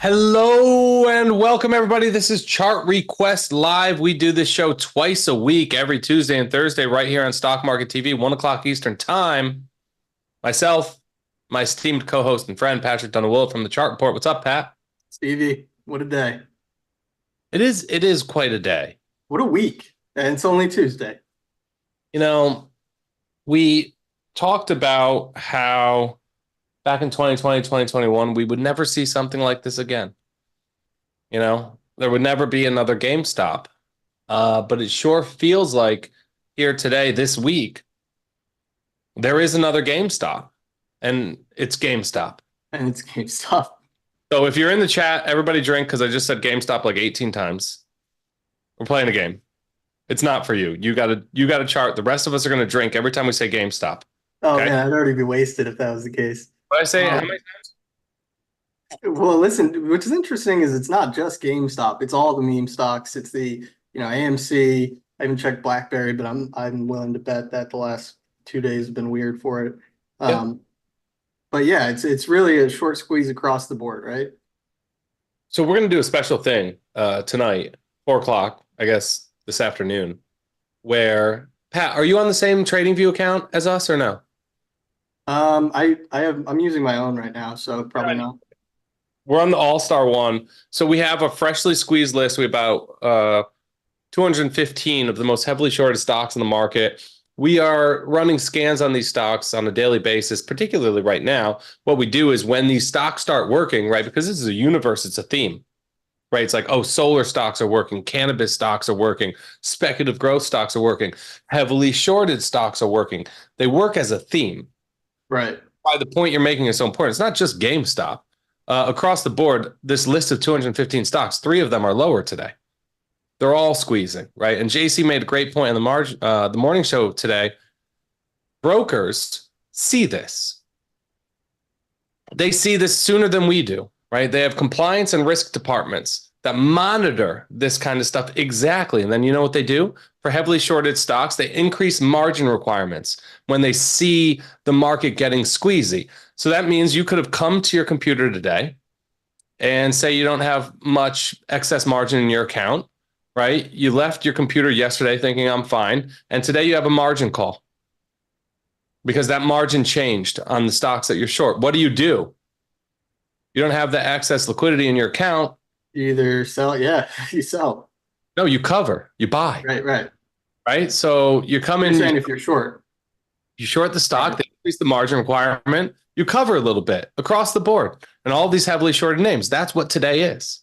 Hello and welcome, everybody. This is Chart Request Live. We do this show twice a week, every Tuesday and Thursday, right here on Stock Market TV, 1 o'clock Eastern Time. Myself, my esteemed co-host and friend, Patrick Dunawilla from the Chart Report. What's up, Pat? Stevie, what a day. It is quite a day. What a week. And it's only Tuesday. You know, we talked about how back in 2020, 2021, we would never see something like this again. There would never be another GameStop. But it sure feels like here today, this week, there is another GameStop, and it's GameStop. And it's GameStop. So if you're in the chat, everybody drink, because I just said GameStop like 18 times. We're playing a game. It's not for you. You got a chart. The rest of us are going to drink every time we say GameStop. Oh, okay? man, I'd already be wasted if that was the case. What I say? How many times? Well, listen, which is interesting is it's not just GameStop. It's all the meme stocks. It's the, AMC. I haven't checked BlackBerry, but I'm willing to bet that the last 2 days have been weird for it. Yeah. But yeah, it's really a short squeeze across the board, right? So we're going to do a special thing tonight, 4 o'clock, I guess, this afternoon, where, Pat, are you on the same TradingView account as us or no? I'm using my own right now, so probably not. We're on the All-Star one. So we have a freshly squeezed list. We have about 215 of the most heavily shorted stocks in the market. We are running scans on these stocks on a daily basis, particularly right now. What we do is when these stocks start working, right, because this is a universe, it's a theme, right? It's like, oh, solar stocks are working, cannabis stocks are working, speculative growth stocks are working, heavily shorted stocks are working. They work as a theme. Right. Why the point you're making is so important. It's not just GameStop. Across the board, this list of 215 stocks, 3 of them are lower today. They're all squeezing, right? And JC made a great point in the morning show today. Brokers see this. They see this sooner than we do, right? They have compliance and risk departments that monitor this kind of stuff exactly. And then you know what they do? For heavily shorted stocks, they increase margin requirements when they see the market getting squeezy. So that means you could have come to your computer today and say you don't have much excess margin in your account, right? You left your computer yesterday thinking I'm fine, and today you have a margin call because that margin changed on the stocks that you're short. What do? You don't have the excess liquidity in your account. You either sell, yeah, you sell. No, you cover, you buy. Right. So you come in. You're saying if you're short. You short the stock, they increase the margin requirement, you cover a little bit across the board. And all these heavily shorted names, that's what today is.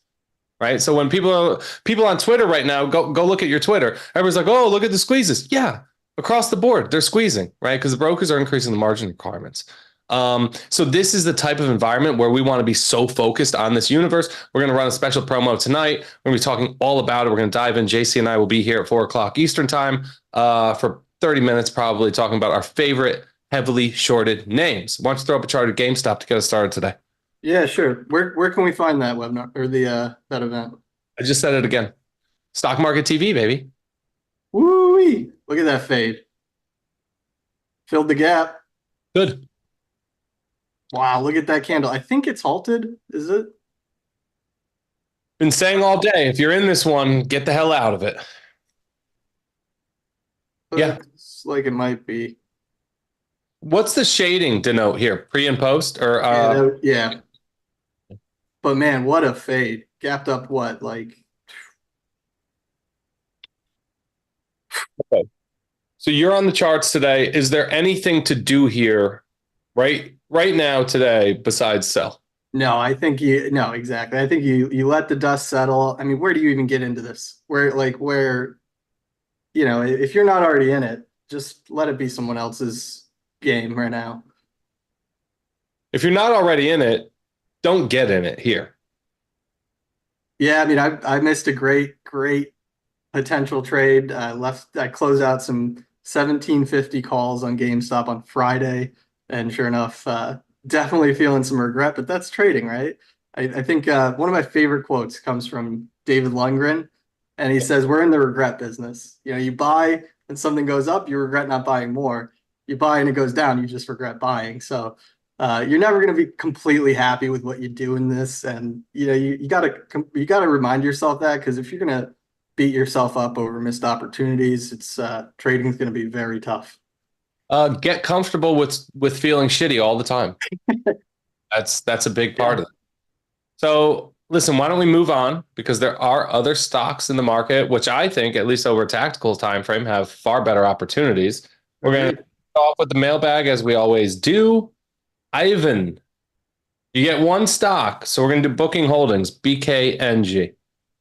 Right. So when people on Twitter right now, go look at your Twitter. Everybody's like, oh, look at the squeezes. Yeah, across the board, they're squeezing, right? Because the brokers are increasing the margin requirements. So this is the type of environment where we want to be so focused on this universe. We're going to run a special promo tonight. We're going to be talking all about it. We're going to dive in. JC and I will be here at 4 o'clock Eastern time for 30 minutes, probably talking about our favorite heavily shorted names. Why don't you throw up a chart at GameStop to get us started today? Yeah, sure. Where can we find that webinar or that event? I just said it again. Stock Market TV, baby. Woo-wee. Look at that fade. Filled the gap. Good. Wow, look at that candle. I think it's halted. Is it? Been saying all day, if you're in this one, get the hell out of it. Looks like it might be. What's the shading denote here? Pre and post? Or yeah. But man, what a fade. Gapped up what? Like okay. So you're on the charts today. Is there anything to do here right now today besides sell? No, exactly. I think you let the dust settle. I mean, where do you even get into this? Where if you're not already in it, just let it be someone else's game right now. If you're not already in it, don't get in it here. Yeah, I mean, I missed a great potential trade. I closed out some 1750 calls on GameStop on Friday, and sure enough, definitely feeling some regret. But that's trading, right? I think one of my favorite quotes comes from David Lundgren, and he says, "We're in the regret business. You buy and something goes up, you regret not buying more. You buy and it goes down, you just regret buying." So You're never going to be completely happy with what you do in this, and you gotta remind yourself that, because if you're going to beat yourself up over missed opportunities, it's trading is going to be very tough. Get comfortable with feeling shitty all the time. That's a big part Yeah. of it. So listen, why don't we move on? Because there are other stocks in the market, which I think, at least over a tactical time frame, have far better opportunities. We're going to Agreed. start off with the mailbag as we always do. Ivan, you get one stock. So we're going to do Booking Holdings, BKNG.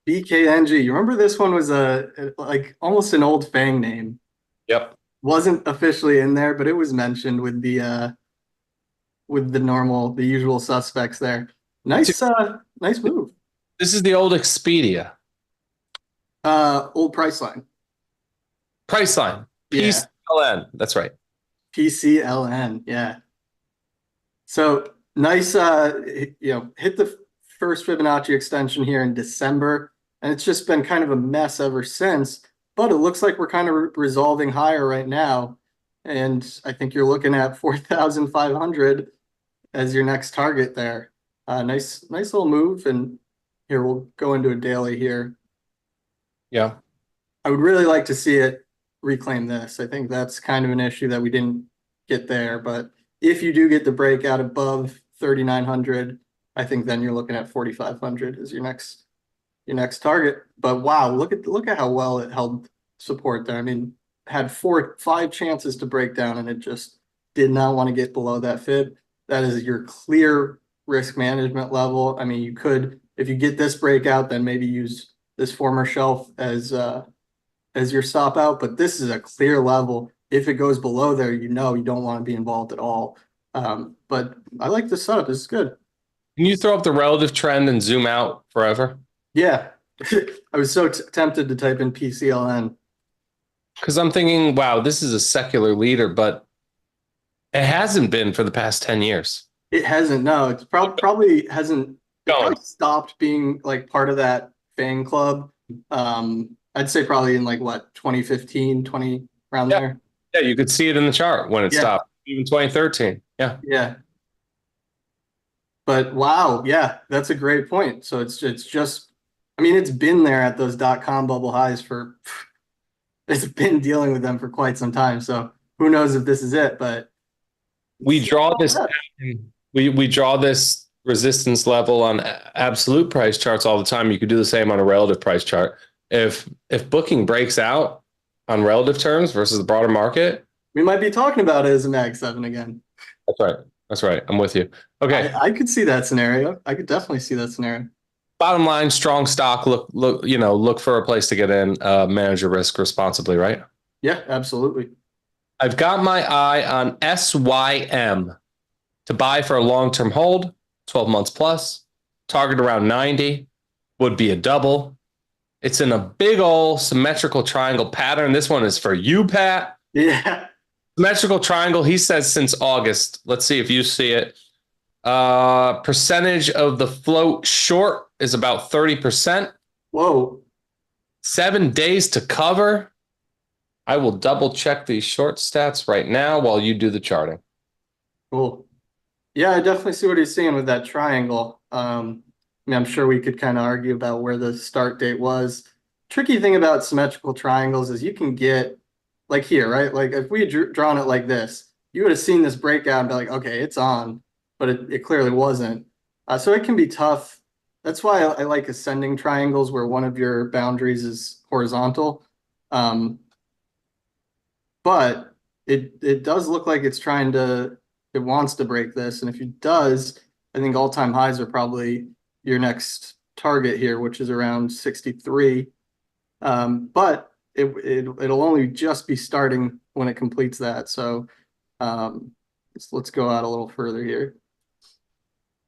BKNG. You remember this one was a like almost an old Fang name. Yep. Wasn't officially in there, but it was mentioned with the usual suspects there. Nice move. This is the old Expedia. Old Priceline. Priceline, Yeah. PCLN. That's right. PCLN. Yeah. So nice, hit the first Fibonacci extension here in December, and it's just been kind of a mess ever since. But it looks like we're kind of resolving higher right now, and I think you're looking at 4,500 as your next target there. Nice little move, and here we'll go into a daily here. Yeah. I would really like to see it reclaim this. I think that's kind of an issue that we didn't get there, but if you do get the breakout above 3,900, I think then you're looking at 4,500 as your next target. But wow, look at how well it held support there. I mean, had 5 chances to break down, and it just did not want to get below that fib. That is your clear risk management level. I mean, you could, if you get this breakout, then maybe use this former shelf as your stop out, but this is a clear level. If it goes below there, you don't want to be involved at all. But I like this setup. This is good. Can you throw up the relative trend and zoom out forever? Yeah. I was so tempted to type in PCLN. Because I'm thinking, wow, this is a secular leader, but it hasn't been for the past 10 years. It hasn't. No, it's probably hasn't. It Going. probably stopped being like part of that fan club. I'd say probably in like what, 2015, 20 around Yeah. there. Yeah, you could see it in the chart when it Yeah. stopped, even 2013. Yeah. Yeah. But wow, yeah, that's a great point. So it's just, I mean, it's been there at those .com bubble highs for, it's been dealing with them for quite some time. So who knows if this is it, but We draw this we draw this resistance level on absolute price charts all the time. You could do the same on a relative price chart. If Booking breaks out on relative terms versus the broader market, we might be talking about it as a Mag 7 again. that's right. That's right. I'm with you. Okay. I could see that scenario. I could definitely see that scenario. Bottom line, strong stock. Look for a place to get in. Manage your risk responsibly, right? Yeah, absolutely. I've got my eye on SYM to buy for a long-term hold, 12 months plus. Target around 90 would be a double. It's in a big old symmetrical triangle pattern. This one is for you, Pat. Yeah. Symmetrical triangle, he says since August. Let's see if you see it. Percentage of the float short is about 30%. Whoa. 7 days to cover. I will double check these short stats right now while you do the charting. Cool. Yeah, I definitely see what he's saying with that triangle. I mean, I'm sure we could kind of argue about where the start date was. Tricky thing about symmetrical triangles is you can get, like here, right? Like if we had drawn it like this, you would have seen this breakout and be like, okay, it's on, but it clearly wasn't. So it can be tough. That's why I like ascending triangles where one of your boundaries is horizontal. But it does look like it wants to break this. And if it does, I think all-time highs are probably your next target here, which is around 63. But it'll only just be starting when it completes that. So let's go out a little further here.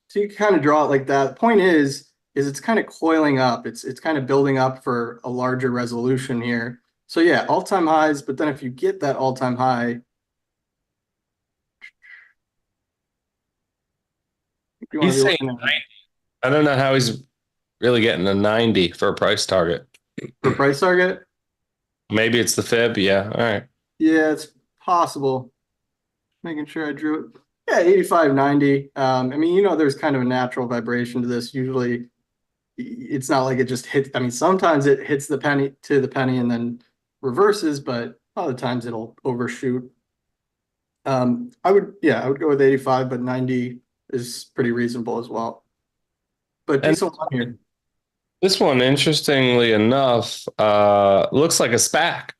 So you can kind of draw it like that. The point is it's kind of coiling up. It's kind of building up for a larger resolution here. So yeah, all-time highs, but then if you get that all-time high, you want He's to be saying looking at 90. I don't know how he's really getting a 90 for a price target. for price target. Maybe it's the fib. Yeah. All right. Yeah, it's possible. Making sure I drew it. Yeah, 85, 90. I mean, there's kind of a natural vibration to this. Usually it's not like it just hits. I mean, sometimes it hits the penny to the penny and then reverses, but a lot of times it'll overshoot. I would go with 85, but 90 is pretty reasonable as well. But And decent one here. this one, interestingly enough, looks like a SPAC.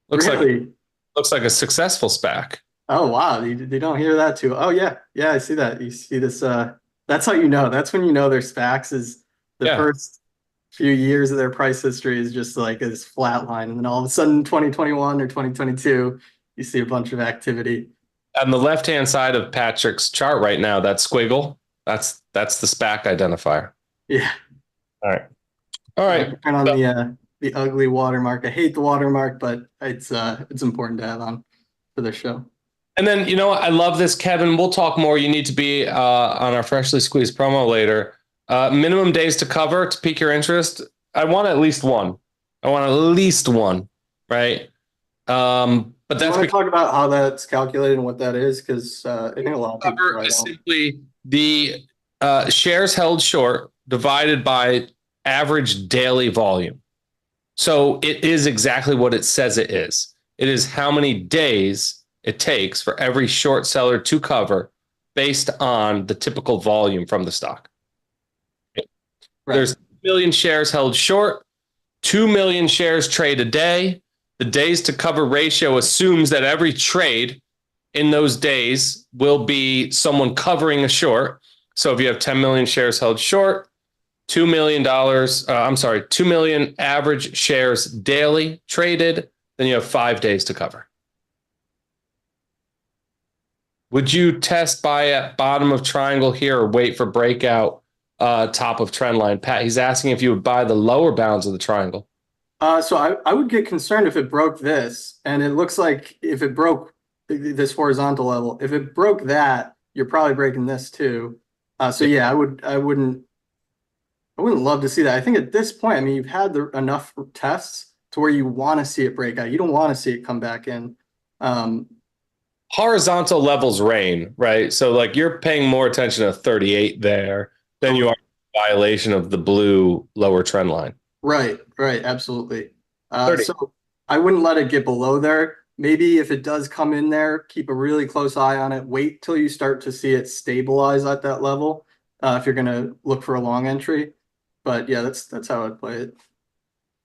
Looks like Really? looks like a successful SPAC. Oh wow, they don't hear that too. Oh yeah, yeah, I see that. You see this. That's how you know. That's when you know their SPACs is the Yeah. first few years of their price history is just like this flat line, and then all of a sudden, 2021 or 2022, you see a bunch of activity. On the left-hand side of Patrick's chart right now, that squiggle, that's the SPAC identifier. Yeah. All right. All right. Turn on the ugly watermark. I hate the watermark, but it's important to have on for this show. And then, I love this, Kevin. We'll talk more. You need to be on our Freshly Squeezed promo later. Minimum days to cover to pique your interest. I want at least one. Right? But Do you that's want to talk about how that's calculated and what that is? Because I think a lot of people cover is simply the shares held short divided by average daily volume. So it is exactly what it says it is. It is how many days it takes for every short seller to cover based on the typical volume from the stock. Right. There's 2 million shares held short, 2 million shares trade a day. The days to cover ratio assumes that every trade in those days will be someone covering a short. So if you have 10 million shares held short, $2 million, 2 million average shares daily traded, then you have 5 days to cover. Would you test buy at bottom of triangle here or wait for breakout top of trend line? Pat, he's asking if you would buy the lower bounds of the triangle. So I would get concerned if it broke this, and it looks like if it broke this horizontal level, if it broke that, you're probably breaking this too. So yeah, I wouldn't love to see that. I think at this point, I mean, you've had enough tests to where you want to see it break out. You don't want to see it come back in. Horizontal levels reign, right? So like you're paying more attention to 38 there than you are violation of the blue lower trend line. Right, absolutely. So I wouldn't let it get below there. Maybe if it does come in there, keep a really close eye on it. Wait till you start to see it stabilize at that level if you're going to look for a long entry. But yeah, that's how I'd play it.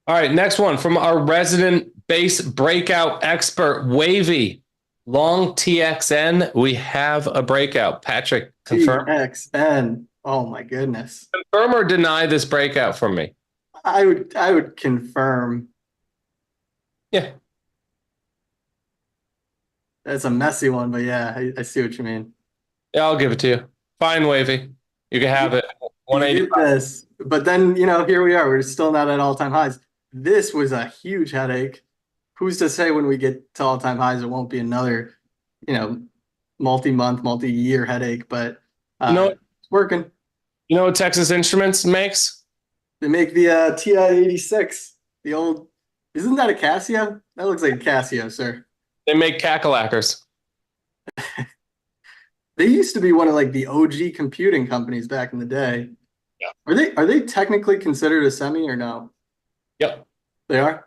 All right, next one from our resident base breakout expert, Wavy. Long TXN, we have a breakout. Patrick, confirm? TXN. Oh my goodness. Confirm or deny this breakout from me? I would confirm. Yeah. That's a messy one, but yeah, I see what you mean. Yeah, I'll give it to you. Fine, Wavy. You can have it. 185. But then, here we are. We're still not at all-time highs. This was a huge headache. Who's to say when we get to all-time highs, it won't be another, multi-month, multi-year headache, but it's working. You know what Texas Instruments makes? They make the TI-86, the old, isn't that a Casio? That looks like a Casio, sir. They make cackalackers. They used to be one of like the OG computing companies back in the day. Yeah. Are they technically considered a semi or no? Yep. They are?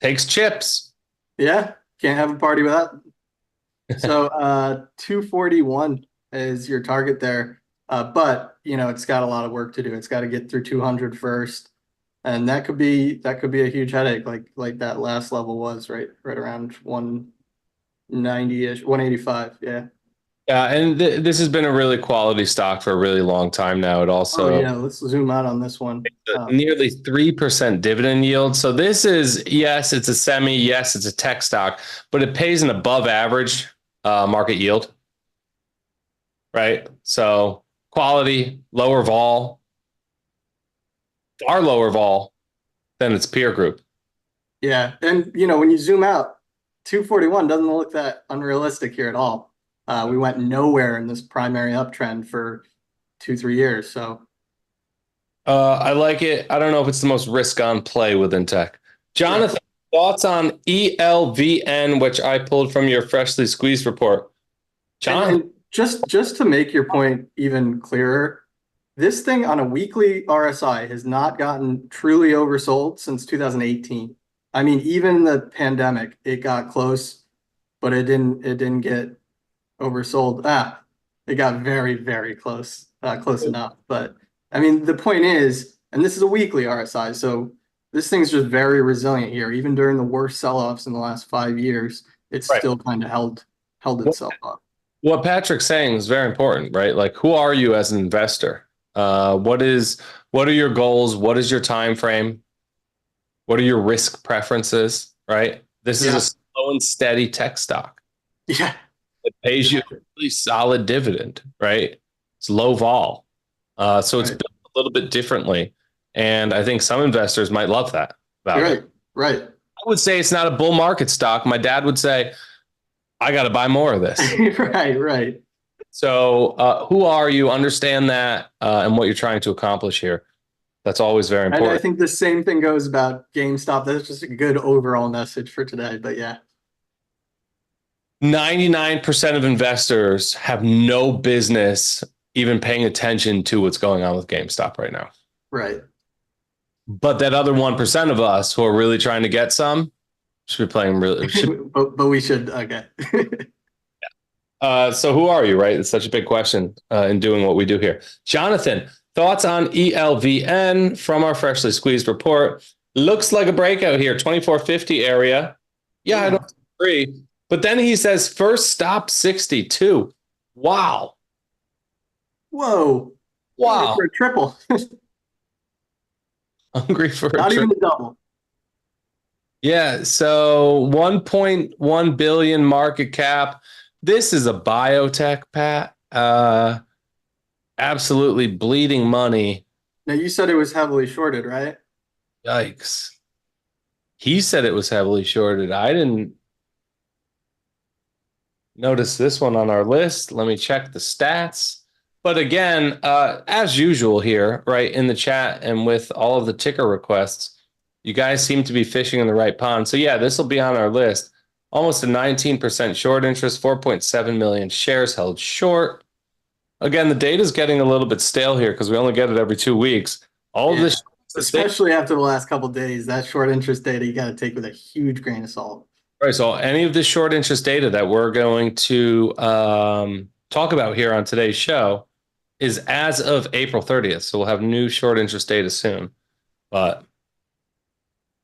Takes chips. Yeah, can't have a party without. So 241 is your target there. But it's got a lot of work to do. It's got to get through 200 first. And that could be a huge headache, like that last level was right around 190-ish, 185. Yeah. Yeah, and this has been a really quality stock for a really long time now. It also let's zoom out on this one. Nearly 3% dividend yield. So this is, yes, it's a semi, yes, it's a tech stock, but it pays an above average market yield. Right? So quality, lower vol, far lower vol than its peer group. Yeah, and when you zoom out, 241 doesn't look that unrealistic here at all. We went nowhere in this primary uptrend for 2-3 years. So I like it. I don't know if it's the most risk on play within tech. Jonathan, thoughts on ELVN, which I pulled from your freshly squeezed report. John, Just to make your point even clearer, this thing on a weekly RSI has not gotten truly oversold since 2018. I mean, even the pandemic, it got close, but it didn't get oversold. It got very, very close, close enough. But I mean, the point is, and this is a weekly RSI, so this thing's just very resilient here. Even during the worst sell-offs in the last 5 years, it's Right. still kind of held itself up. What Patrick's saying is very important, right? Like, who are you as an investor? What are your goals? What is your time frame? What are your risk preferences? Right? This is Yeah. a slow and steady tech stock. Yeah. It pays you a really solid dividend, right? It's low vol. So it's Right. built a little bit differently. And I think some investors might love that about Right. it. Right. I would say it's not a bull market stock. My dad would say, I got to buy more of this. Right. Right. So who are you? Understand that and what you're trying to accomplish here. That's always very And I important. think the same thing goes about GameStop. That's just a good overall message for today. But yeah. 99% of investors have no business even paying attention to what's going on with GameStop right now. Right. But that other 1% of us who are really trying to get some should be playing really. But we should. Okay. So who are you, right? It's such a big question in doing what we do here. Jonathan, thoughts on ELVN from our freshly squeezed report? Looks like a breakout here, 2450 area. Yeah, I don't agree. But then he says first stop 62. Wow. Whoa. Wow. For a triple. Hungry for Not even a double. Yeah, so 1.1 billion market cap. This is a biotech, Pat. Absolutely bleeding money. Now you said it was heavily shorted, right? Yikes. He said it was heavily shorted. I didn't notice this one on our list. Let me check the stats. But again, as usual here, right, in the chat and with all of the ticker requests, you guys seem to be fishing in the right pond. So yeah, this will be on our list. Almost a 19% short interest, 4.7 million shares held short. Again, the data is getting a little bit stale here because we only get it every 2 weeks. All of this, especially after the last couple of days, that short interest data you got to take with a huge grain of salt. Right. So any of the short interest data that we're going to talk about here on today's show is as of April 30th. So we'll have new short interest data soon. But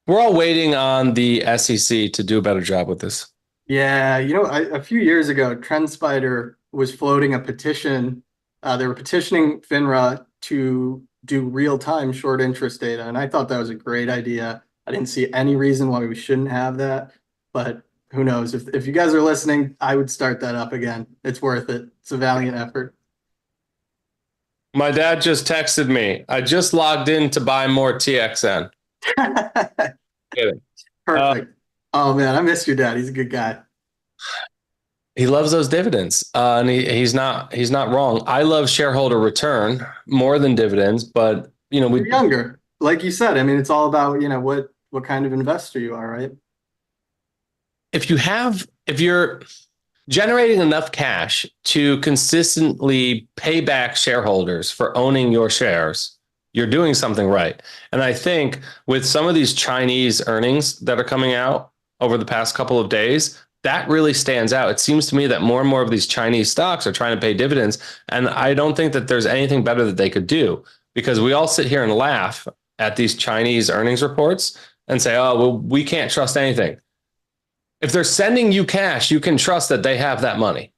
we're all waiting on the SEC to do a better job with this. Yeah, a few years ago, TrendSpider was floating a petition. They were petitioning FINRA to do real-time short interest data, and I thought that was a great idea. I didn't see any reason why we shouldn't have that, but who knows? If you guys are listening, I would start that up again. It's worth it. It's a valiant effort. My dad just texted me. I just logged in to buy more TXN. Perfect. Oh man, I miss your dad. He's a good guy. He loves those dividends, and he's not wrong. I love shareholder return more than dividends, but You're younger, like you said. I mean, it's all about what kind of investor you are, right? If you're generating enough cash to consistently pay back shareholders for owning your shares, you're doing something right. And I think with some of these Chinese earnings that are coming out over the past couple of days, that really stands out. It seems to me that more and more of these Chinese stocks are trying to pay dividends. And I don't think that there's anything better that they could do, because we all sit here and laugh at these Chinese earnings reports and say, oh, well, we can't trust anything. If they're sending you cash, you can trust that they have that money,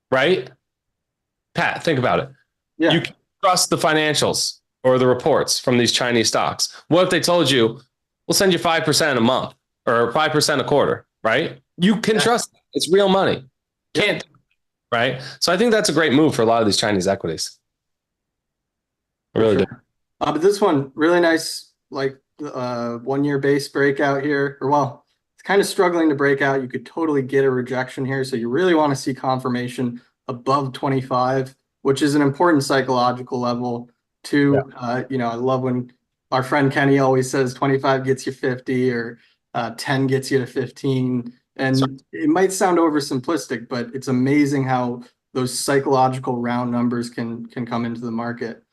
right? Pat, think about it. Yeah. You can trust the financials or the reports from these Chinese stocks. What if they told you, we'll send you 5% a month or 5% a quarter, right? You can trust it. It's real money. Can't, right? So I think that's a great move for a lot of these Chinese equities. I really do. But this one, really nice, like 1 year base breakout here. Or well, it's kind of struggling to break out. You could totally get a rejection here. So you really want to see confirmation above 25, which is an important psychological level too. I love when our friend Kenny always says 25 gets you 50 or 10 gets you to 15. And it might sound oversimplistic, but it's amazing how those psychological round numbers can come into the market.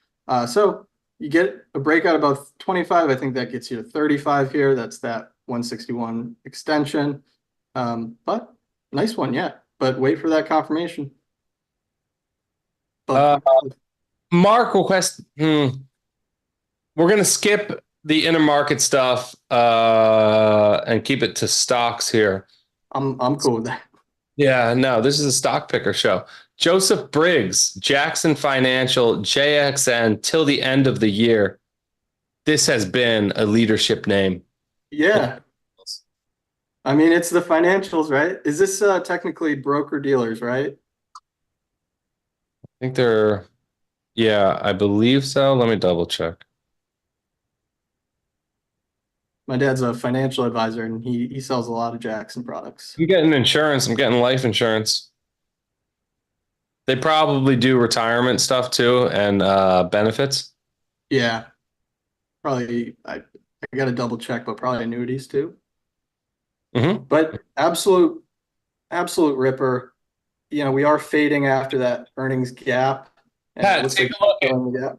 So you get a breakout above 25. I think that gets you to 35 here. That's that 161 extension. But nice one, yeah. But wait for that confirmation. But Mark request. We're gonna skip the intermarket stuff and keep it to stocks here. I'm cool with that. Yeah, no, this is a stock picker show. Joseph Briggs, Jackson Financial, JXN till the end of the year. This has been a leadership name. Yeah. I mean, it's the financials, right? Is this technically broker dealers, right? I think they're, yeah, I believe so. Let me double check. My dad's a financial advisor and he sells a lot of Jackson products. I'm getting insurance. I'm getting life insurance. They probably do retirement stuff too and benefits. Yeah. Probably I got to double check, but probably annuities too. Mm-hmm. But absolute ripper. You know, we are fading after that earnings gap. And it Pat, looks take like a look filling the gap.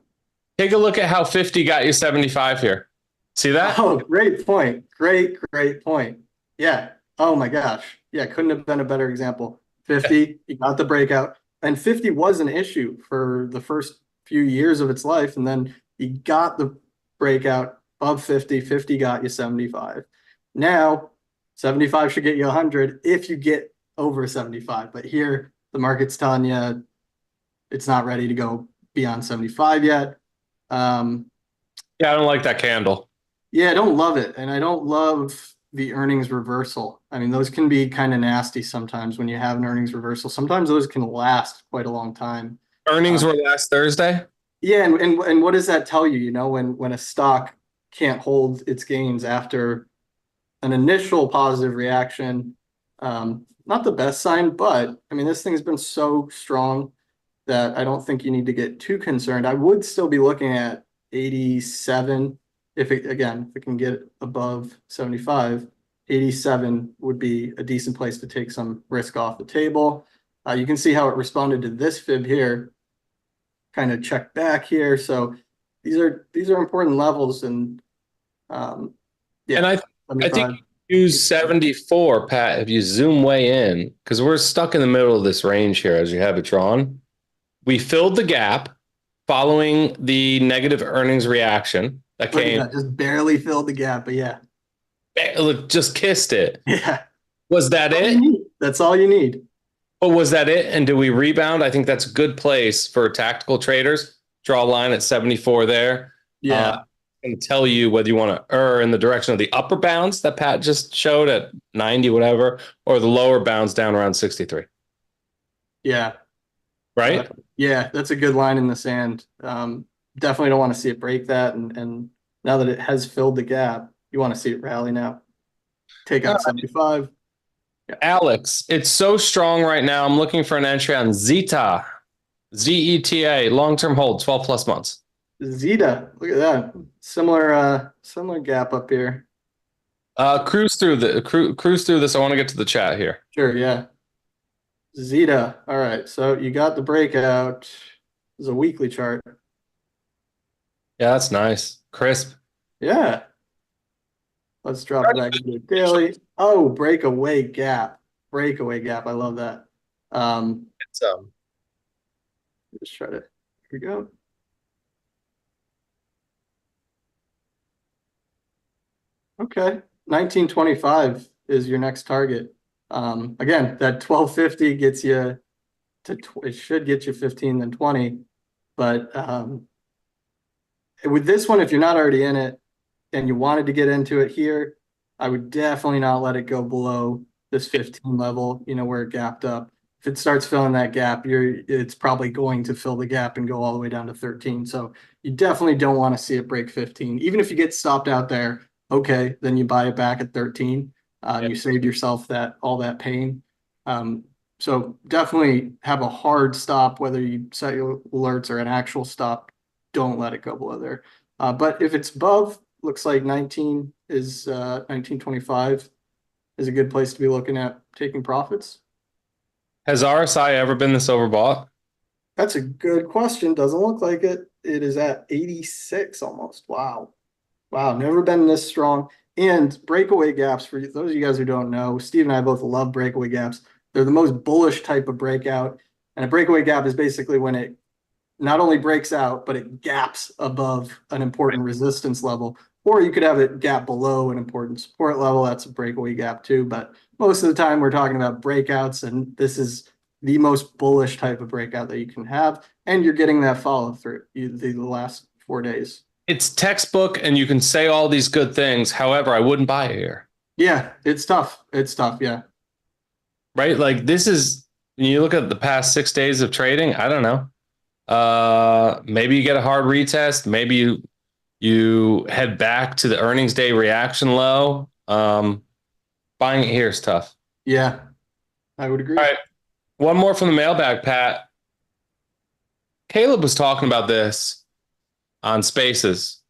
take a look at how 50 got you 75 here. See that? Oh, great point. Great point. Yeah. Oh my gosh. Yeah, couldn't have been a better example. 50, you got the breakout. And 50 was an issue for the first few years of its life. And then you got the breakout above 50. 50 got you 75. Now, 75 should get you 100 if you get over 75. But here, the market's telling you it's not ready to go beyond 75 yet. Yeah, I don't like that candle. Yeah, I don't love it. And I don't love the earnings reversal. I mean, those can be kind of nasty sometimes when you have an earnings reversal. Sometimes those can last quite a long time. Earnings were last Thursday. Yeah, and what does that tell you? You know, when a stock can't hold its gains after an initial positive reaction, not the best sign, but I mean, this thing's been so strong that I don't think you need to get too concerned. I would still be looking at 87 if it can get above 75. 87 would be a decent place to take some risk off the table. You can see how it responded to this fib here, kind of check back here. So these are important levels, and yeah. And I think you use 74, Pat, if you zoom way in, because we're stuck in the middle of this range here as you have it drawn. We filled the gap following the negative earnings reaction that came. Yeah, just barely filled the gap, but yeah. Look, just kissed it. Yeah. Was that it? That's all you need. But was that it? And do we rebound? I think that's a good place for tactical traders. Draw a line at 74 there. Yeah. And tell you whether you want to err in the direction of the upper bounds that Pat just showed at 90, whatever, or the lower bounds down around 63. Yeah. Right? Yeah, that's a good line in the sand. Definitely don't want to see it break that. And now that it has filled the gap, you want to see it rally now. Take out 75. Yeah. Alex, it's so strong right now. I'm looking for an entry on Zeta. Zeta, long-term hold, 12 plus months. Zeta, look at that. Similar gap up here. Cruise through this. I want to get to the chat here. Sure, yeah. Zeta. All right. So you got the breakout. This is a weekly chart. Yeah, that's nice. Crisp. Yeah. Let's drop it back into daily. Oh, breakaway gap. Breakaway gap. I love that. Just try to, here we go. Okay. 1925 is your next target. Again, that 1250 gets you to, it should get you 15 then 20. But with this one, if you're not already in it and you wanted to get into it here, I would definitely not let it go below this 15 level, you know, where it gapped up. If it starts filling that gap, it's probably going to fill the gap and go all the way down to 13. So you definitely don't want to see it break 15. Even if you get stopped out there, okay, then you buy it back at 13. You saved yourself all that pain. So definitely have a hard stop, whether you set your alerts or an actual stop. Don't let it go below there. But if it's above, looks like 1925 is a good place to be looking at taking profits. Has RSI ever been this overbought? That's a good question. Doesn't look like it. It is at 86 almost. Wow. Wow, never been this strong. And breakaway gaps, for those of you guys who don't know, Steve and I both love breakaway gaps. They're the most bullish type of breakout. And a breakaway gap is basically when it not only breaks out, but it gaps above an important resistance level. Or you could have it gap below an important support level. That's a breakaway gap too. But most of the time we're talking about breakouts, and this is the most bullish type of breakout that you can have. And you're getting that follow through the last 4 days. It's textbook and you can say all these good things. However, I wouldn't buy it here. Yeah, it's tough. It's tough. Yeah. Right? Like this is, when you look at the past 6 days of trading, I don't know. Maybe you get a hard retest. Maybe you head back to the earnings day reaction low. Buying it here is tough. Yeah, I would agree. All right. One more from the mailbag, Pat. Caleb was talking about this on Spaces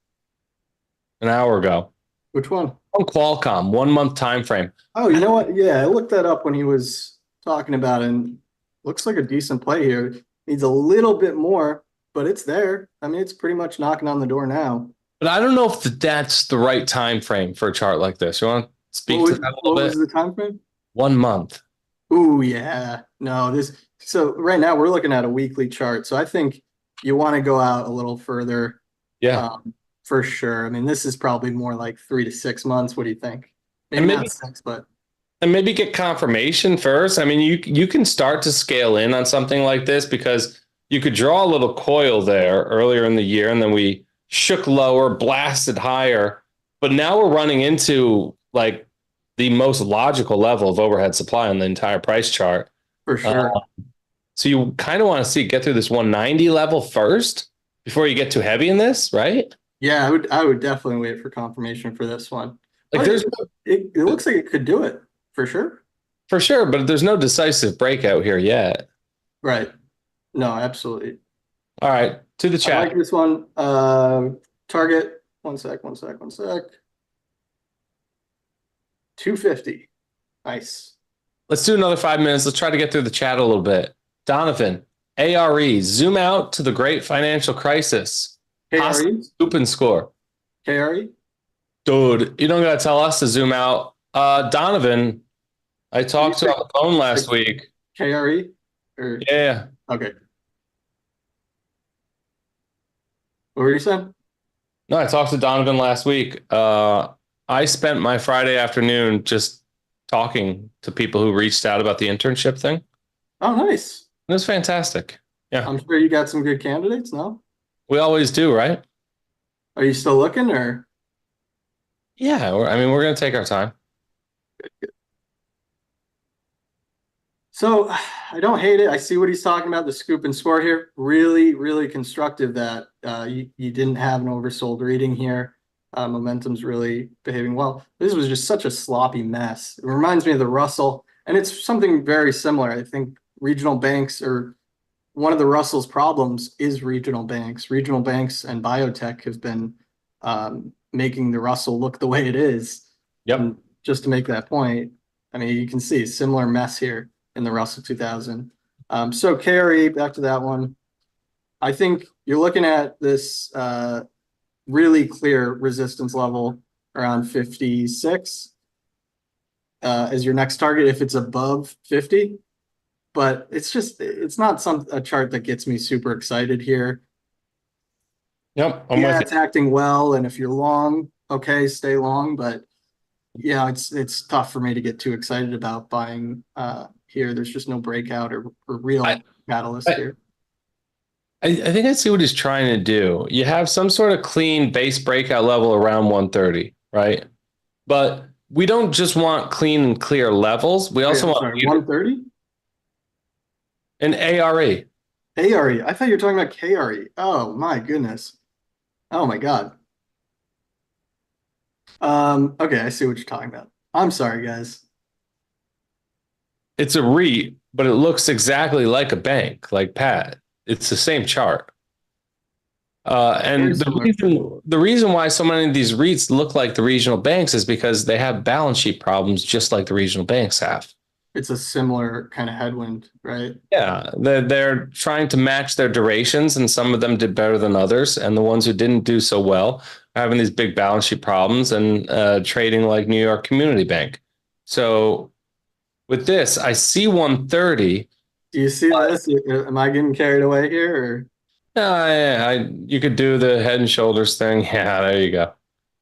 an hour ago. Which one? On Qualcomm, 1 month time frame. Oh, you know what? Yeah, I looked that up when he was talking about it, and looks like a decent play here. Needs a little bit more, but it's there. I mean, it's pretty much knocking on the door now. But I don't know if that's the right time frame for a chart like this. You want to speak to that a little bit? What was the time frame? 1 month. Ooh, yeah. No, this. So right now we're looking at a weekly chart. So I think you want to go out a little further. Yeah. For sure. I mean, this is probably more like 3 to 6 months. What do you think? Maybe not 6, but. And maybe get confirmation first. I mean, you can start to scale in on something like this because you could draw a little coil there earlier in the year, and then we shook lower, blasted higher. But now we're running into like the most logical level of overhead supply on the entire price chart. For sure. So you kind of want to see get through this 190 level first before you get too heavy in this, right? Yeah, I would definitely wait for confirmation for this one. Like it looks like it could do it for sure. For sure, but there's no decisive breakout here yet. Right. No, absolutely. All right, to the chat. I like this one. Target. One sec. 250. Nice. Let's do another 5 minutes. Let's try to get through the chat a little bit. Donovan, ARE, zoom out to the great financial crisis. KRE? Scoop and score. KRE? Dude, you don't got to tell us to zoom out. Donovan, I talked to on the phone last week. KRE? Or... Yeah. Okay. What were you saying? No, I talked to Donovan last week. I spent my Friday afternoon just talking to people who reached out about the internship thing. Oh, nice. It was fantastic. Yeah. I'm sure you got some good candidates, no? We always do, right? Are you still looking, or? Yeah, we're going to take our time. Good. So I don't hate it. I see what he's talking about, the scoop and score here. Really, really constructive that you didn't have an oversold reading here. Momentum's really behaving well. This was just such a sloppy mess. It reminds me of the Russell, and it's something very similar. I think regional banks, or one of the Russell's problems is regional banks. Regional banks and biotech have been making the Russell look the way it is. Yep. And just to make that point, I mean, you can see similar mess here in the Russell 2000. So carry back to that one. I think you're looking at this really clear resistance level around 56 as your next target if it's above 50. But it's not a chart that gets me super excited here. Yep. It's acting well, and if you're long, okay, stay long. But yeah, it's tough for me to get too excited about buying here. There's just no breakout or real catalyst here. I think I see what he's trying to do. You have some sort of clean base breakout level around 130, right? But we don't just want clean and clear levels. We also want 130? An ARE. ARE. I thought you were talking about KRE. Oh my goodness. Oh my God. Okay, I see what you're talking about. I'm sorry, guys. It's a REIT, but it looks exactly like a bank, like Pat. It's the same chart. And the reason why so many of these REITs look like the regional banks is because they have balance sheet problems just like the regional banks have. it's a similar kind of headwind, right? Yeah, they're trying to match their durations, and some of them did better than others. And the ones who didn't do so well are having these big balance sheet problems and trading like New York Community Bank. So with this, I see 130. Do you see this? Am I getting carried away here? Or You could do the head and shoulders thing. Yeah, there you go.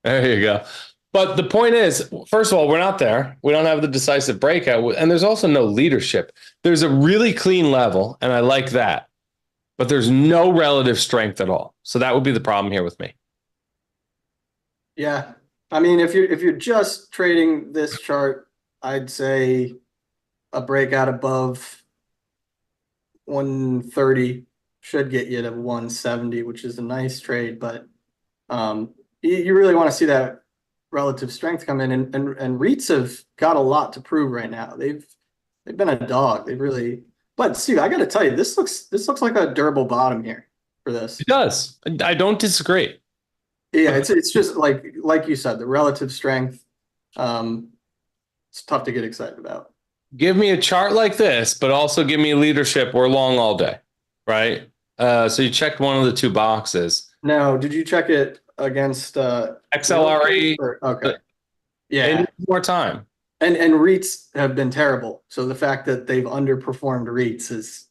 There you go. But the point is, first of all, we're not there. We don't have the decisive breakout. And there's also no leadership. There's a really clean level, and I like that. But there's no relative strength at all. So that would be the problem here with me. yeah, I mean, if you're just trading this chart, I'd say a breakout above 130 should get you to 170, which is a nice trade. But you really want to see that relative strength come in, and REITs have got a lot to prove right now. They've been a dog. They really. But Steve, I got to tell you, this looks like a durable bottom here for this. It does. I don't disagree. Yeah, it's just like you said, the relative strength. It's tough to get excited about. Give me a chart like this, but also give me leadership. We're long all day, right? So you checked one of the two boxes. No, did you check it against XLRE. Okay. It Yeah. needs more time. And REITs have been terrible. So the fact that they've underperformed REITs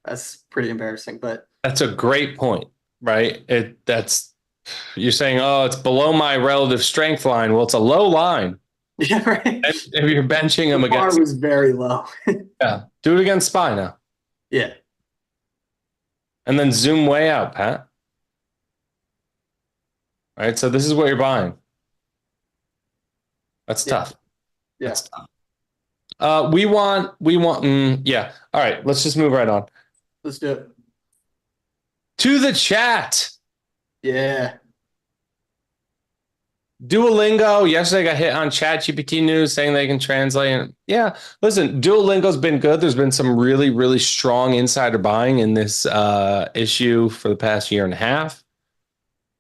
that's pretty embarrassing. But That's a great point, right? You're saying, oh, it's below my relative strength line. Well, it's a low line. yeah, right. And if you're benching them The bar against, was very low. yeah, do it against SPY now, Yeah. and then zoom way out, Pat. All right, so this is what you're buying. That's Yeah. tough. Yeah. That's tough. Yeah. All right, let's just move right on Let's do it. to the chat. Yeah. Duolingo yesterday got hit on Chat GPT news saying they can translate. And yeah, listen, Duolingo's been good. There's been some really, really strong insider buying in this issue for the past year and a half.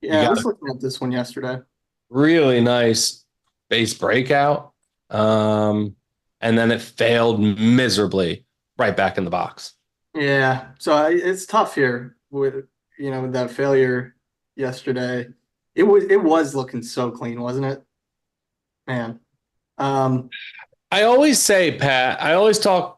Yeah, I was looking at this one yesterday. Really nice base breakout. And then it failed miserably right back in the box. Yeah. So it's tough here with that failure yesterday. It was looking so clean, wasn't it? Man. I always say, Pat, I always talk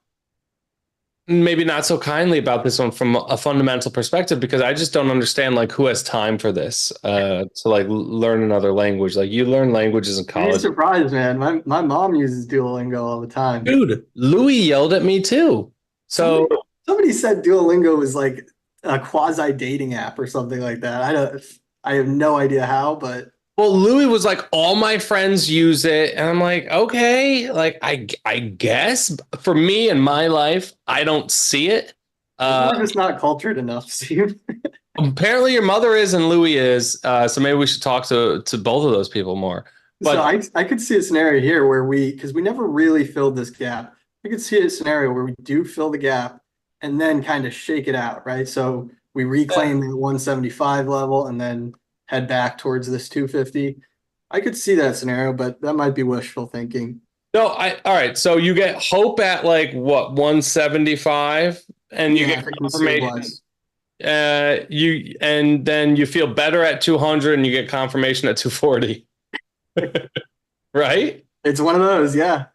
maybe not so kindly about this one from a fundamental perspective, because I just don't understand like who has time for this to like learn another language. Like you learn languages in You'd be college. surprised, man. My mom uses Duolingo all the time. Dude, Louis yelled at me too. So somebody said Duolingo was like a quasi dating app or something like that. I have no idea how, but well, Louis was like, all my friends use it. And I'm like, okay, like I guess for me in my life, I don't see it. we're just not cultured enough, Steve. Apparently your mother is and Louis is. So maybe we should talk to both of those people more. But So I could see a scenario here where because we never really filled this gap. I could see a scenario where we do fill the gap and then kind of shake it out, right? So we reclaim the 175 level and then head back towards this 250. I could see that scenario, but that might be wishful thinking. no, all right. So you get hope at like what 175, and you get confirmation. And then you feel better at 200, and you get confirmation at 240. Right? It's one of those, yeah.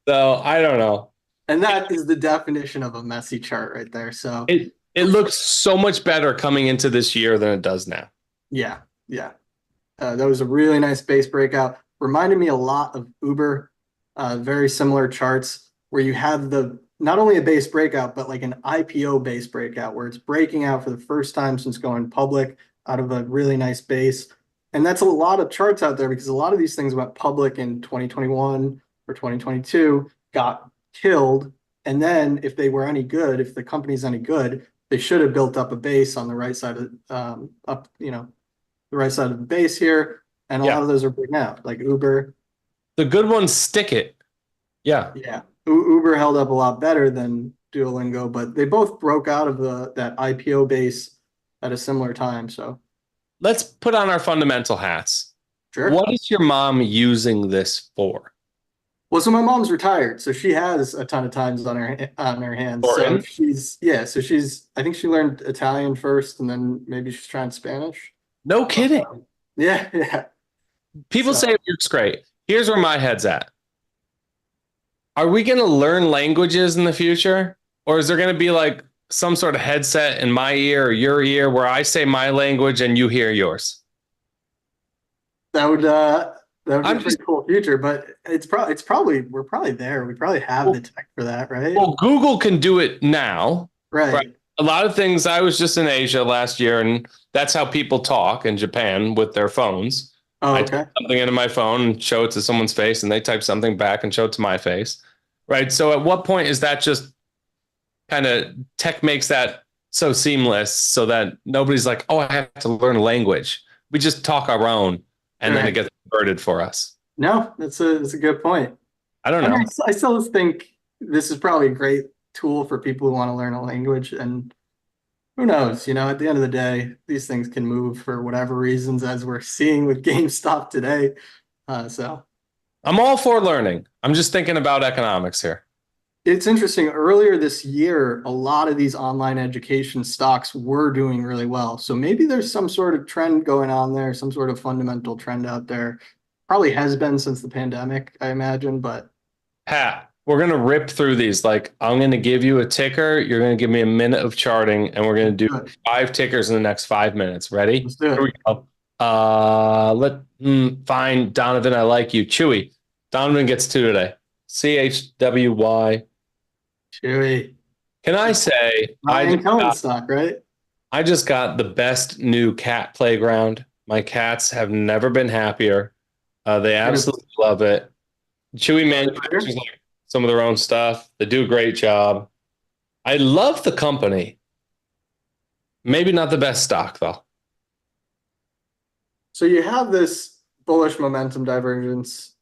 So I don't know. And that is the definition of a messy chart right there. So it looks so much better coming into this year than it does now. Yeah. That was a really nice base breakout. Reminded me a lot of Uber. Very similar charts where you have not only a base breakout, but like an IPO base breakout where it's breaking out for the first time since going public out of a really nice base. And that's a lot of charts out there because a lot of these things went public in 2021 or 2022, got killed. And then if they were any good, if the company's any good, they should have built up a base on the right side of the right side of the base here. And a lot of those are breaking out, like Uber. The good ones stick it. Yeah. Uber held up a lot better than Duolingo, but they both broke out of that IPO base at a similar time. So let's put on our fundamental hats. Sure. What is your mom using this for? Well, so my mom's retired, so she has a ton of times on her hands. So Foreign? she's I think she learned Italian first, and then maybe she's trying Spanish. No kidding. Yeah, yeah. People So say it works great. Here's where my head's at. Are we going to learn languages in the future? Or is there going to be like some sort of headset in my ear or your ear where I say my language and you hear yours? that would be I'm a just, pretty cool future, but it's probably we're probably there. We probably have the tech for that, right? well, Google can do it now, right? Right. A lot of things. I was just in Asia last year, and that's how people talk in Japan with their phones. Oh, I okay. type something into my phone and show it to someone's face, and they type something back and show it to my face, right? So at what point is that just kind of tech makes that so seamless so that nobody's like, oh, I have to learn a language. We just talk our own, and then it Right. gets converted for us. No, that's a good point. I don't I mean, know. I still think this is probably a great tool for people who want to learn a language. And who knows, at the end of the day, these things can move for whatever reasons, as we're seeing with GameStop today. So I'm all for learning. I'm just thinking about economics here. it's interesting. Earlier this year, a lot of these online education stocks were doing really well. So maybe there's some sort of trend going on there, some sort of fundamental trend out there. Probably has been since the pandemic, I imagine, but Pat, we're going to rip through these. Like, I'm going to give you a ticker. You're going to give me a minute of charting, and we're going to do 5 tickers in the next 5 minutes. Ready? let's do Here it. we go. Fine. Donovan, I like you. Chewy. Donovan gets 2 today. CHWY. Chewy. Can I say Ryan Cohen stock, right? I just got the best new cat playground. My cats have never been happier. They absolutely love it. Chewy manufactures like some of their own stuff. They do a great job. I love the company. Maybe not the best stock though. So you have this bullish momentum divergence,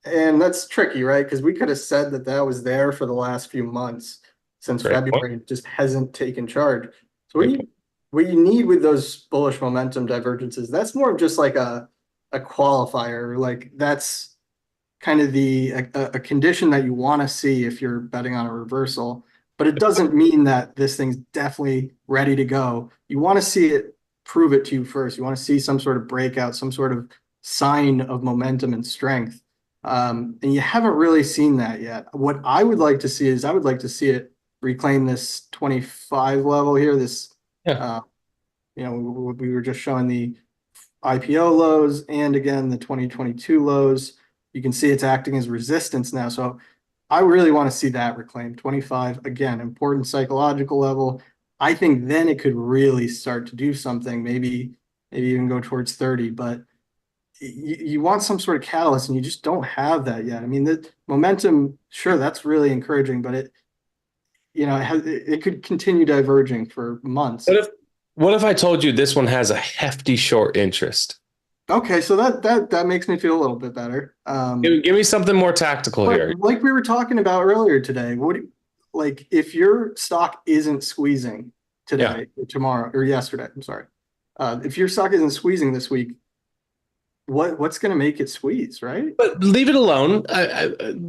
and that's tricky, right? Because we could have said that that was there for the last few months since Great point. February, it just hasn't taken charge. So Great point. what you need with those bullish momentum divergences, that's more of just like a qualifier. Like that's kind of a condition that you want to see if you're betting on a reversal. But it doesn't mean that this thing's definitely ready to go. You want to see it prove it to you first. You want to see some sort of breakout, some sort of sign of momentum and strength. And you haven't really seen that yet. What I would like to see is I would like to see it reclaim this 25 level here. This, Yeah. we were just showing the IPO lows and again the 2022 lows. You can see it's acting as resistance now. So I really want to see that reclaim 25 again, important psychological level. I think then it could really start to do something, maybe even go towards 30, but you want some sort of catalyst and you just don't have that yet. I mean, the momentum, sure, that's really encouraging, but it could continue diverging for months. What if I told you this one has a hefty short interest? Okay, so that makes me feel a little bit better. Give me something more tactical here. Like we were talking about earlier today, like if your stock isn't squeezing today, or tomorrow, or yesterday, I'm sorry. If your stock isn't squeezing this week, what's going to make it squeeze, right? But leave it alone.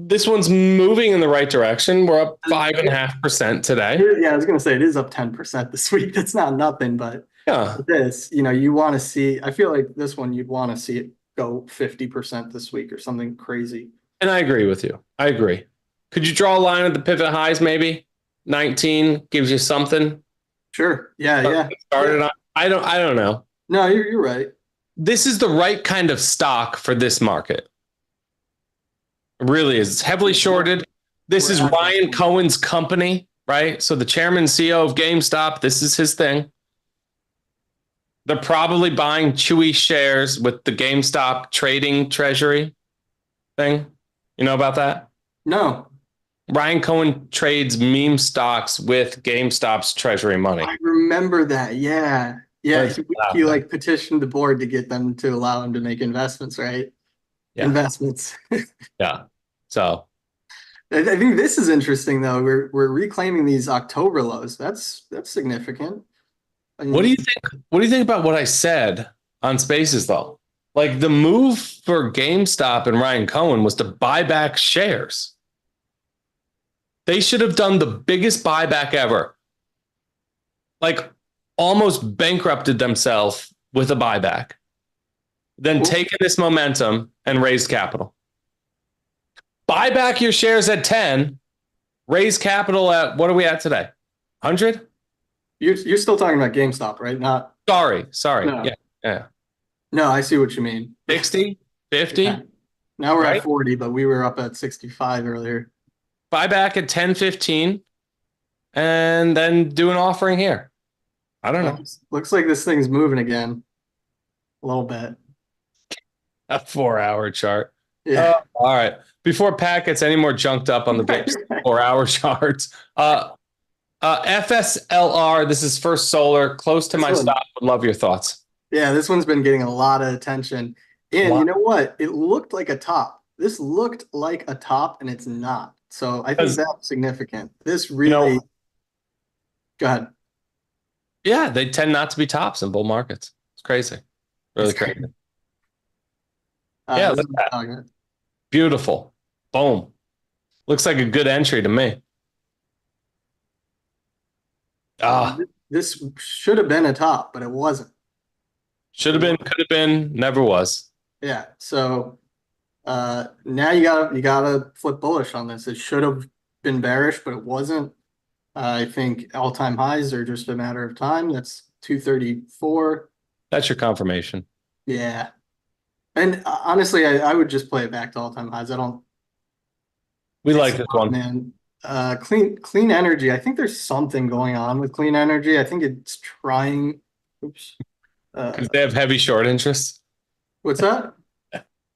This one's moving in the right direction. We're up 5.5% today. Yeah, I was going to say it is up 10% this week. That's not nothing, but Yeah. you want to see. I feel like this one you'd want to see it go 50% this week or something crazy. And I agree with you. I agree. Could you draw a line at the pivot highs? Maybe 19 gives you something. Sure. Yeah. Started on. I don't know. No, you're right. This is the right kind of stock for this market. It really is. It's heavily shorted. This is Ryan Cohen's company, right? So the chairman CEO of GameStop, this is his thing. They're probably buying Chewy shares with the GameStop trading treasury thing. You know about that? No. Ryan Cohen trades meme stocks with GameStop's treasury money. I remember that. Yeah. He like petitioned the board to get them to allow him to make investments, right? Yeah. Investments. Yeah. So I think this is interesting though. We're reclaiming these October lows. That's significant. what do you think? What do you think about what I said on Spaces though? Like the move for GameStop and Ryan Cohen was to buy back shares. They should have done the biggest buyback ever. Like almost bankrupted themselves with a buyback. Then taken this momentum and raised capital. Buy back your shares at 10, raise capital at, what are we at today? 100? You're still talking about GameStop, right? Not. Sorry. No. Yeah. No, I see what you mean. 60, 50. Yeah. Now we're Right? at 40, but we were up at 65 earlier. Buy back at 10, 15, and then do an offering here. I don't know. Looks like this thing's moving again. A little bit. A 4-hour chart. Yeah. All right. Before Pat gets any more junked up on the big 4-hour charts, FSLR, this is First Solar, close to my stop. Would love your thoughts. Yeah, this one's been getting a lot of attention. And you know what? It looked like a top. This looked like a top, and it's not. So I think that's significant. This really. Go ahead. Yeah, they tend not to be tops in bull markets. It's crazy. Really crazy. Yeah, look at that. Beautiful. Boom. Looks like a good entry to me. This should have been a top, but it wasn't. Should have been, could have been, never was. Yeah. So now you gotta flip bullish on this. It should have been bearish, but it wasn't. I think all-time highs are just a matter of time. That's 234. That's your confirmation. Yeah. And honestly, I would just play it back to all-time highs. We like this one, man. Clean energy. I think there's something going on with clean energy. I think it's trying. Oops. Because they have heavy short interest. What's that?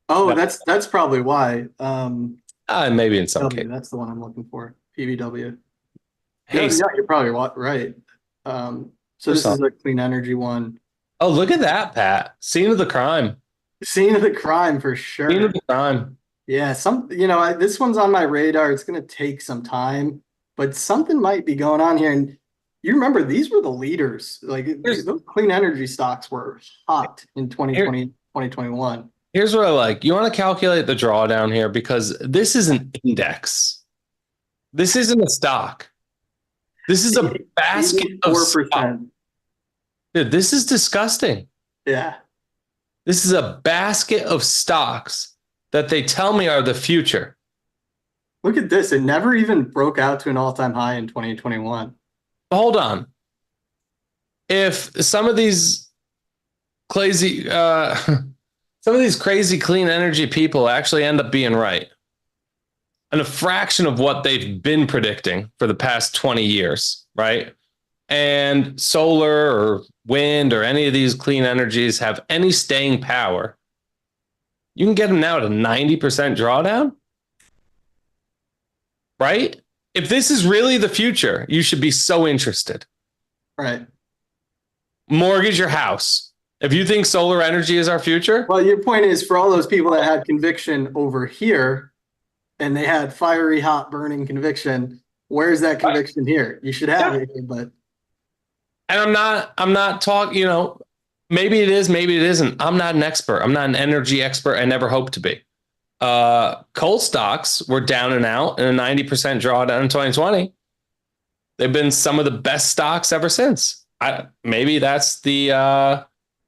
Oh, that's probably why. Maybe in some case. That's the one I'm looking for. PVW. Hey, yeah, you're probably right. So this is a clean energy one. Oh, look at that, Pat. Scene of the crime. Scene of the crime for sure. Scene of the crime. Yeah, this one's on my radar. It's going to take some time, but something might be going on here. And you remember, these were the leaders. Like those clean energy stocks were hot in 2020, 2021. Here's what I like. You want to calculate the drawdown here because this is an index. This isn't a stock. This is a basket of stock. Dude, this is disgusting. Yeah. This is a basket of stocks that they tell me are the future. Look at this. It never even broke out to an all-time high in 2021. Hold on. If some of these crazy clean energy people actually end up being right, and a fraction of what they've been predicting for the past 20 years, right? And solar or wind or any of these clean energies have any staying power, you can get them now at a 90% drawdown, right? If this is really the future, you should be so interested. Right. Mortgage your house. If you think solar energy is our future. Well, your point is for all those people that had conviction over here and they had fiery, hot, burning conviction, where's that conviction here? You should have it, but. And I'm not talking, maybe it is, maybe it isn't. I'm not an expert. I'm not an energy expert. I never hope to be. Coal stocks were down and out in a 90% drawdown in 2020. They've been some of the best stocks ever since. Maybe that's the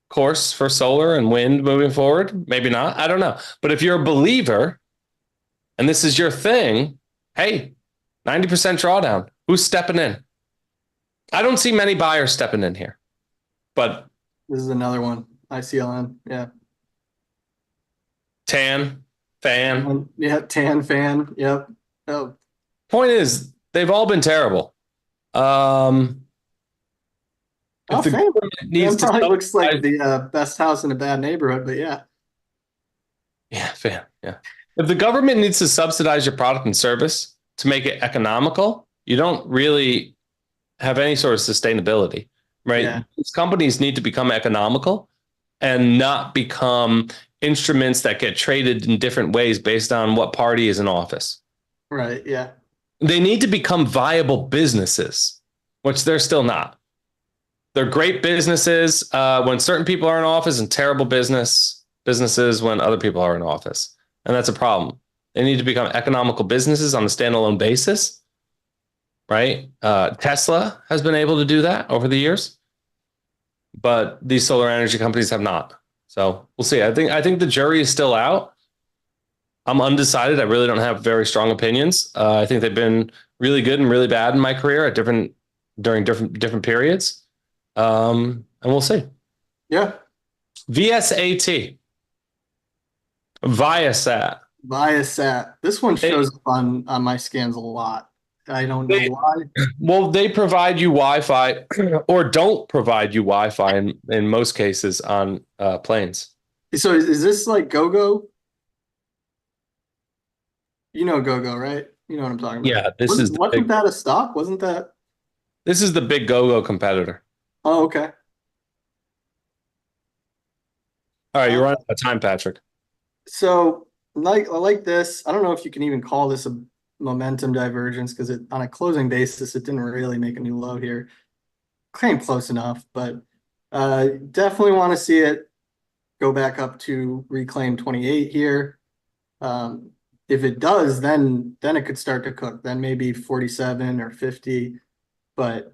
course for solar and wind moving forward. Maybe not. I don't know. But if you're a believer and this is your thing, hey, 90% drawdown. Who's stepping in? I don't see many buyers stepping in here, but this is another one. ICLN. Yeah. Tan fan. Yeah. Tan fan. Yep. Oh. Point is, they've all been terrible. Fan probably looks like the best house in a bad neighborhood, but yeah. Yeah, fan. Yeah. If the government needs to subsidize your product and service to make it economical, you don't really have any sort of sustainability, right? Yeah. These companies need to become economical and not become instruments that get traded in different ways based on what party is in office. Right. Yeah. They need to become viable businesses, which they're still not. They're great businesses when certain people are in office, and terrible business businesses when other people are in office. And that's a problem. They need to become economical businesses on a standalone basis, right? Tesla has been able to do that over the years, but these solar energy companies have not. So we'll see. I think the jury is still out. I'm undecided. I really don't have very strong opinions. I think they've been really good and really bad in my career at during different periods. And we'll see. Yeah. VSAT. ViaSat. ViaSat. This one shows up on my scans a lot. I don't know why. Well, they provide you Wi-Fi or don't provide you Wi-Fi in most cases on planes. So is this like GoGo? You know GoGo, right? You know what I'm talking about. Yeah, wasn't that a stock? Wasn't that? This is the big GoGo competitor. Oh, okay. All right, you're on time, Patrick. So I like this. I don't know if you can even call this a momentum divergence because on a closing basis, it didn't really make a new low here. Came close enough, but definitely want to see it go back up to reclaim 28 here. If it does, then it could start to cook. Then maybe 47 or 50, but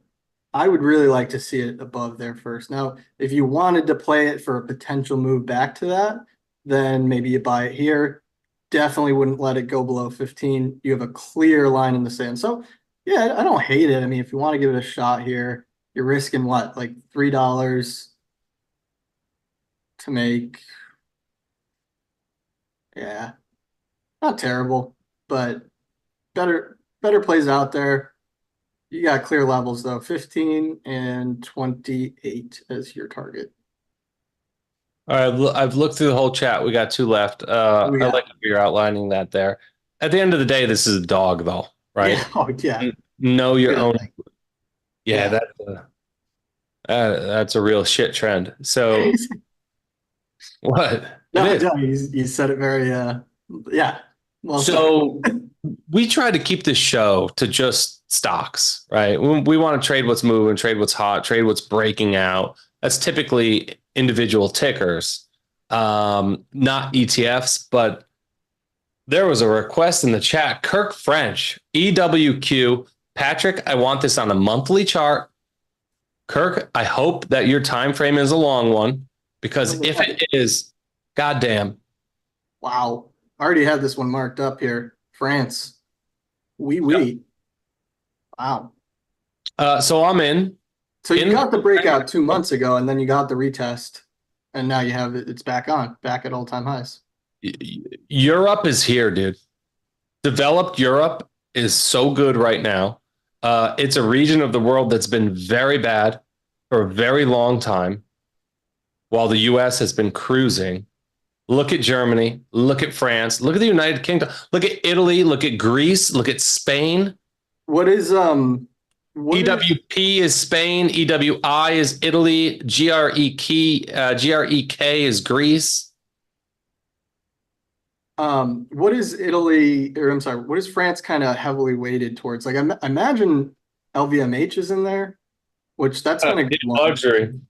I would really like to see it above there first. Now, if you wanted to play it for a potential move back to that, then maybe you buy it here. Definitely wouldn't let it go below 15. You have a clear line in the sand. So yeah, I don't hate it. I mean, if you want to give it a shot here, you're risking what, like $3 to make. Yeah, not terrible, but better plays out there. You got clear levels though, 15 and 28 as your target. All right, I've looked through the whole chat. We got two left. I like that you're outlining that there. At the end of the day, this is a dog, though, right? Yeah. Oh, yeah. Know your own. Yeah, that's a real shit trend. So what? No, you said it very yeah. Well, so we try to keep this show to just stocks, right? We want to trade what's moving, trade what's hot, trade what's breaking out. That's typically individual tickers, not ETFs, but there was a request in the chat. Kirk French, EWQ. Patrick, I want this on a monthly chart. Kirk, I hope that your time frame is a long one, because if it is, goddamn. Wow. I already had this one marked up here. France. Yep. Wow. So I'm in. So you got the breakout 2 months ago, and then you got the retest, and now you have it. It's back at all-time highs. Europe is here, dude. Developed Europe is so good right now. It's a region of the world that's been very bad for a very long time, while the U.S. has been cruising. Look at Germany. Look at France. Look at the United Kingdom. Look at Italy. Look at Greece. Look at Spain. What is EWP is Spain. EWI is Italy. GREK is Greece. What is Italy, or I'm sorry, what is France kind of heavily weighted towards? Like I imagine LVMH is in there, which that's been a good one.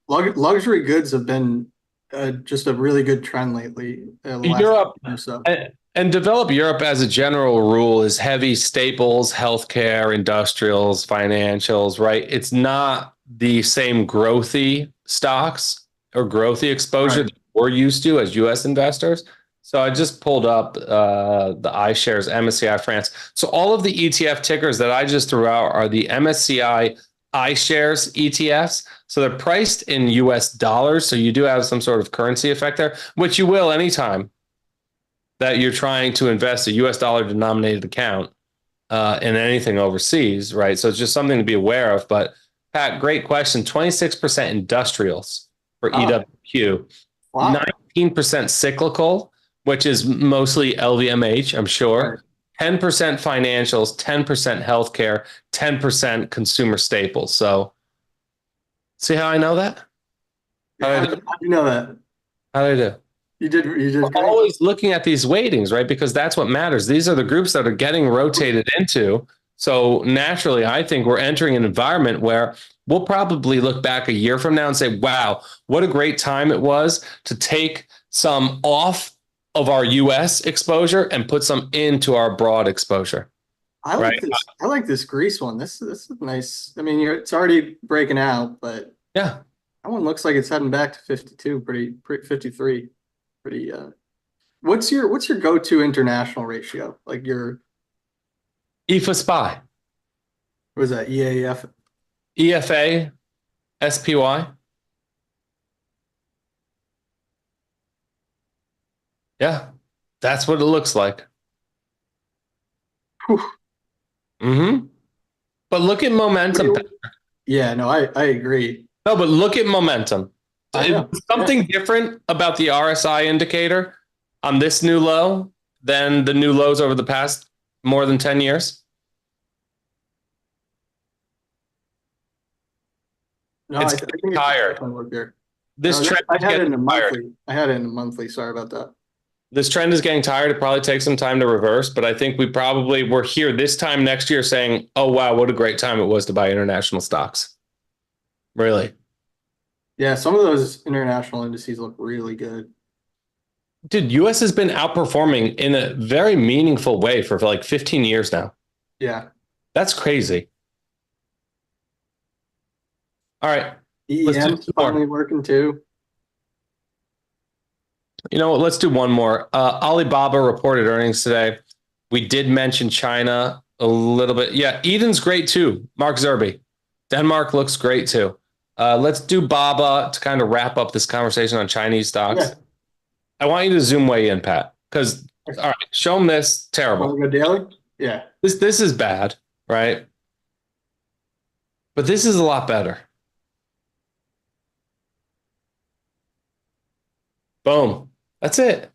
Luxury goods have been just a really good trend lately. Europe and developed Europe as a general rule is heavy staples, healthcare, industrials, financials, right? It's not the same growthy stocks or growthy exposure that we're used to as U.S. investors. So I just pulled up the iShares MSCI France. So all of the ETF tickers that I just threw out are the MSCI iShares ETFs. So they're priced in US dollars. So you do have some sort of currency effect there, which you will anytime that you're trying to invest a US dollar denominated account in anything overseas, right? So it's just something to be aware of. But Pat, great question. 26% industrials for EWQ, 19% cyclical, which is mostly LVMH, I'm sure. 10% financials, 10% healthcare, 10% consumer staples. So see how I know that? How do you know that? How did I do? You did great. Always looking at these weightings, right? Because that's what matters. These are the groups that are getting rotated into. So naturally, I think we're entering an environment where we'll probably look back a year from now and say, wow, what a great time it was to take some off of our US exposure and put some into our broad exposure. I Right. like this. I like this Greece one. This is nice. I mean, it's already breaking out, but Yeah. that one looks like it's heading back to 52, pretty 53. Pretty what's your go-to international ratio? Like your EFA SPY, what is that? EAF? EFA, SPY. Yeah. That's what it looks like. Whew. Mm-hmm. But look at momentum. Yeah, no, I agree. No, but look at momentum. I know. Something different about the RSI indicator on this new low than the new lows over the past more than 10 years. No, It's I think it's tired. work here. This No, trend I is had it getting in a tired. monthly. I had it in a monthly. Sorry about that. This trend is getting tired. It probably takes some time to reverse, but I think we're here this time next year saying, oh, wow, what a great time it was to buy international stocks. Really. Yeah, some of those international indices look really good. Dude, US has been outperforming in a very meaningful way for like 15 years now. Yeah. That's crazy. All right. Let's do EEM's two more. finally working too. You know what? Let's do one more. Alibaba reported earnings today. We did mention China a little bit. Yeah, Eden's great too. Mark Zerby. Denmark looks great too. Let's do Baba to kind of wrap up this conversation on Chinese stocks. Yeah. I want you to zoom way in, Pat, because all right, show them this. Terrible. Want to go daily? Yeah. This is bad, right? But this is a lot better. Boom. That's it.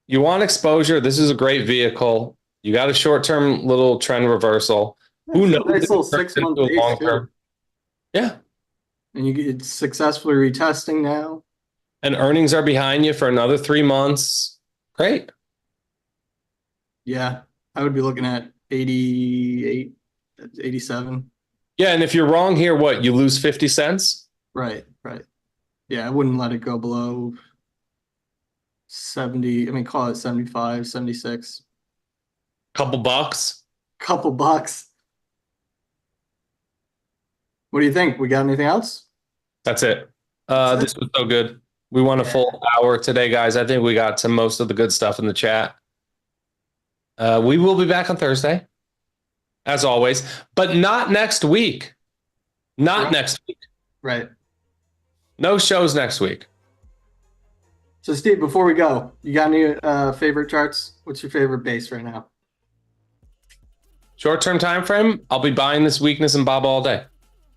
You want exposure. This is a great vehicle. You got a short-term little trend reversal. Who knows? Nice little if it turns 6-month into a base long-term. too. Yeah. And you get successfully retesting now. And earnings are behind you for another 3 months. Great. Yeah. I would be looking at 88, 87. Yeah. And if you're wrong here, what? You lose 50 cents? Right. Yeah, I wouldn't let it go below 70. I mean, call it 75, 76. Couple bucks. Couple bucks. What do you think? We got anything else? That's it. This was so good. We won a full hour today, guys. I think we got to most of the good stuff in the chat. We will be back on Thursday, as always, but not next week. Not next week. Right. No shows next week. So, Steve, before we go, you got any favorite charts? What's your favorite base right now? Short-term time frame, I'll be buying this weakness in Baba all day.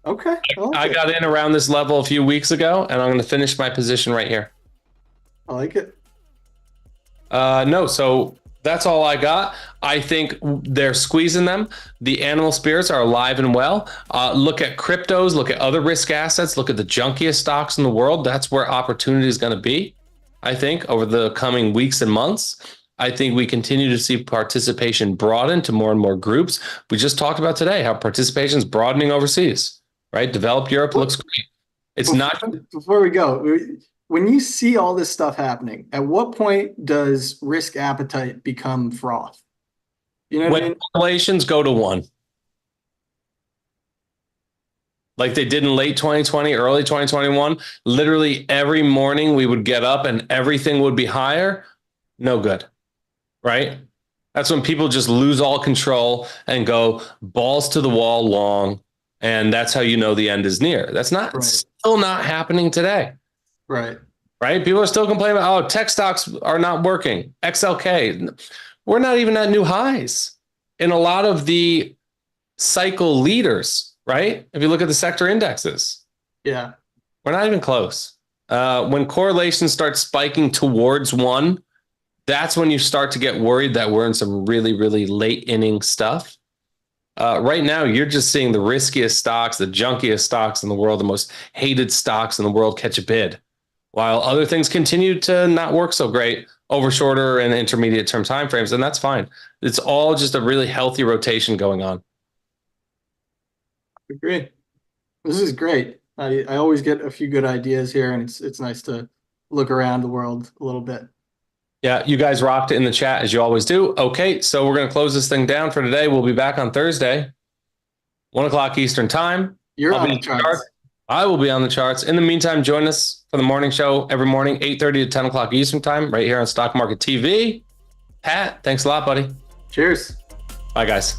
Okay. I got in around this level a few weeks ago, and I'm going to finish my position right here. I like it. No, so that's all I got. I think they're squeezing them. The animal spirits are alive and well. Look at cryptos, look at other risk assets, look at the junkiest stocks in the world. That's where opportunity is going to be, I think, over the coming weeks and months. I think we continue to see participation broaden to more and more groups. We just talked about today how participation is broadening overseas, right? Developed Europe looks great. It's not. Before we go, when you see all this stuff happening, at what point does risk appetite become froth? You know what I When mean? correlations go to 1. Like they did in late 2020, early 2021, literally every morning we would get up and everything would be higher. No good, right? That's when people just lose all control and go balls to the wall long. And that's how you know the end is near. That's not still not happening today. Right. People are still complaining about, oh, tech stocks are not working. XLK. We're not even at new highs in a lot of the cycle leaders, right? If you look at the sector indexes. Yeah. We're not even close. When correlations start spiking towards 1, that's when you start to get worried that we're in some really, really late inning stuff. Right now, you're just seeing the riskiest stocks, the junkiest stocks in the world, the most hated stocks in the world catch a bid, while other things continue to not work so great over shorter and intermediate term timeframes, and that's fine. It's all just a really healthy rotation going on. Agree. This is great. I always get a few good ideas here, and it's nice to look around the world a little bit. Yeah, you guys rocked it in the chat as you always do. Okay, so we're going to close this thing down for today. We'll be back on Thursday, 1 o'clock Eastern time. You're I'll on be the charts. I will be on the charts. In the meantime, join us for the morning show every morning, 8:30 to 10 o'clock Eastern time, right here on Stock Market TV. Pat, thanks a lot, buddy. Cheers. Bye, guys.